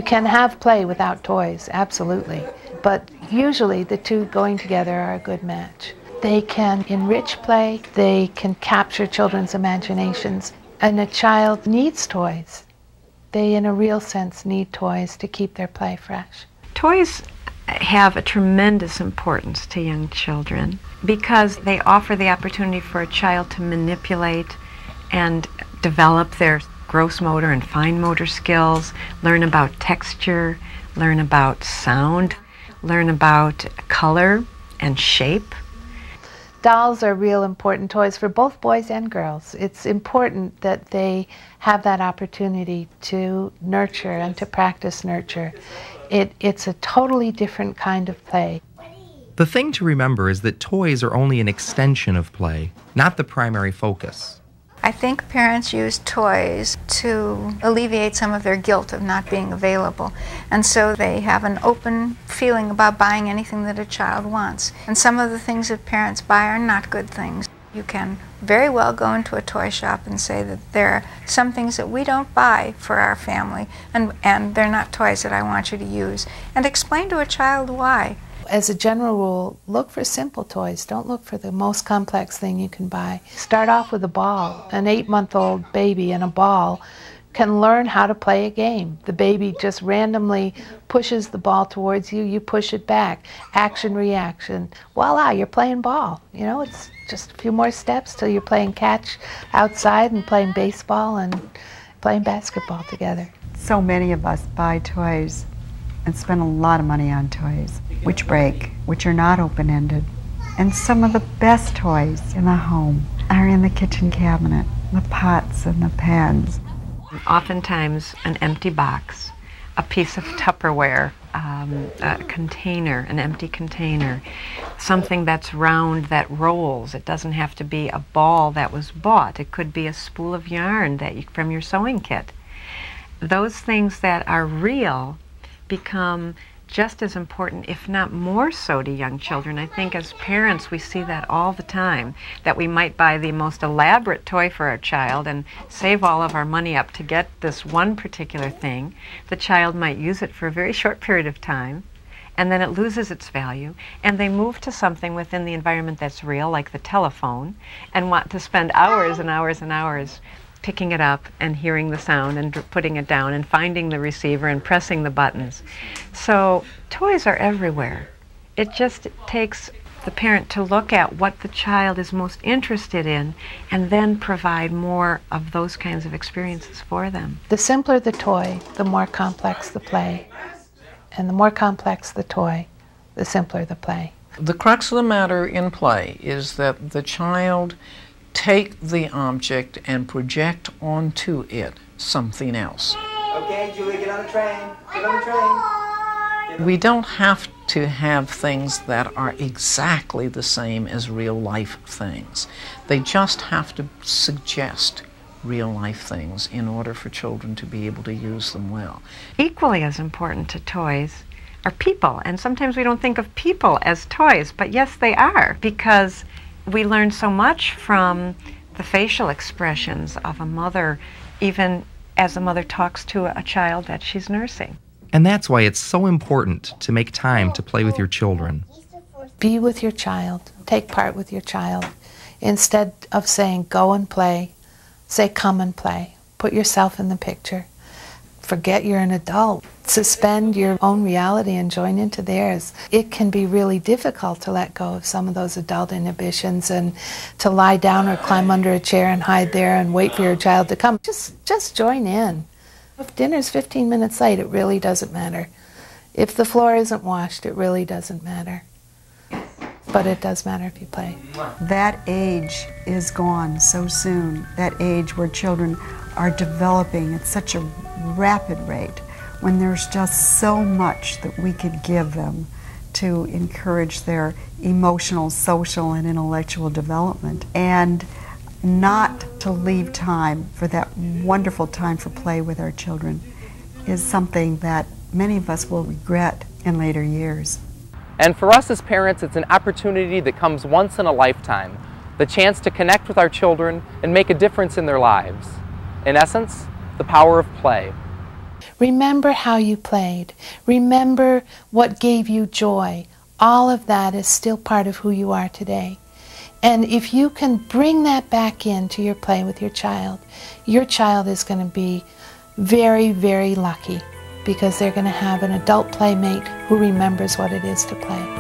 You can have play without toys, absolutely. But usually the two going together are a good match. They can enrich play, they can capture children's imaginations, and a child needs toys. They, in a real sense, need toys to keep their play fresh. Toys have a tremendous importance to young children because they offer the opportunity for a child to manipulate and develop their gross motor and fine motor skills, learn about texture, learn about sound, learn about color and shape. Dolls are real important toys for both boys and girls. It's important that they have that opportunity to nurture and to practice nurture. It's a totally different kind of play. The thing to remember is that toys are only an extension of play, not the primary focus. I think parents use toys to alleviate some of their guilt of not being available. And so they have an open feeling about buying anything that a child wants. And some of the things that parents buy are not good things. You can very well go into a toy shop and say that there are some things that we don't buy for our family, and they're not toys that I want you to use. And explain to a child why. As a general rule, look for simple toys. Don't look for the most complex thing you can buy. Start off with a ball. An 8-month-old baby and a ball can learn how to play a game. The baby just randomly pushes the ball towards you, you push it back. Action, reaction. Voila, you're playing ball. You know, it's just a few more steps till you're playing catch outside and playing baseball and playing basketball together. So many of us buy toys and spend a lot of money on toys, which break, which are not open-ended. And some of the best toys in the home are in the kitchen cabinet, the pots and the pans. Oftentimes an empty box, a piece of Tupperware, a container, an empty container, something that's round that rolls. It doesn't have to be a ball that was bought. It could be a spool of yarn from your sewing kit. Those things that are real become just as important, if not more so, to young children. I think as parents we see that all the time, that we might buy the most elaborate toy for our child and save all of our money up to get this one particular thing. The child might use it for a very short period of time, and then it loses its value, and they move to something within the environment that's real, like the telephone, and want to spend hours and hours and hours picking it up and hearing the sound and putting it down and finding the receiver and pressing the buttons. So toys are everywhere. It just takes the parent to look at what the child is most interested in and then provide more of those kinds of experiences for them. The simpler the toy, the more complex the play. And the more complex the toy, the simpler the play. The crux of the matter in play is that the child take the object and project onto it something else. Okay, Julie, get on the train. Get on the train. We don't have to have things that are exactly the same as real life things. They just have to suggest real life things in order for children to be able to use them well. Equally as important to toys are people, and sometimes we don't think of people as toys, but yes, they are, because we learn so much from the facial expressions of a mother, even as a mother talks to a child that she's nursing. And that's why it's so important to make time to play with your children. Be with your child. Take part with your child. Instead of saying, go and play, say, come and play. Put yourself in the picture. Forget you're an adult. Suspend your own reality and join into theirs. It can be really difficult to let go of some of those adult inhibitions and to lie down or climb under a chair and hide there and wait for your child to come. Just join in. If dinner's 15 minutes late, it really doesn't matter. If the floor isn't washed, it really doesn't matter. But it does matter if you play. That age is gone so soon, that age where children are developing at such a rapid rate, when there's just so much that we could give them to encourage their emotional, social, and intellectual development, and not to leave time for that wonderful time for play with our children is something that many of us will regret in later years. And for us as parents, it's an opportunity that comes once in a lifetime, the chance to connect with our children and make a difference in their lives. In essence, the power of play. Remember how you played. Remember what gave you joy. All of that is still part of who you are today. And if you can bring that back into your play with your child is going to be very, very lucky, because they're going to have an adult playmate who remembers what it is to play.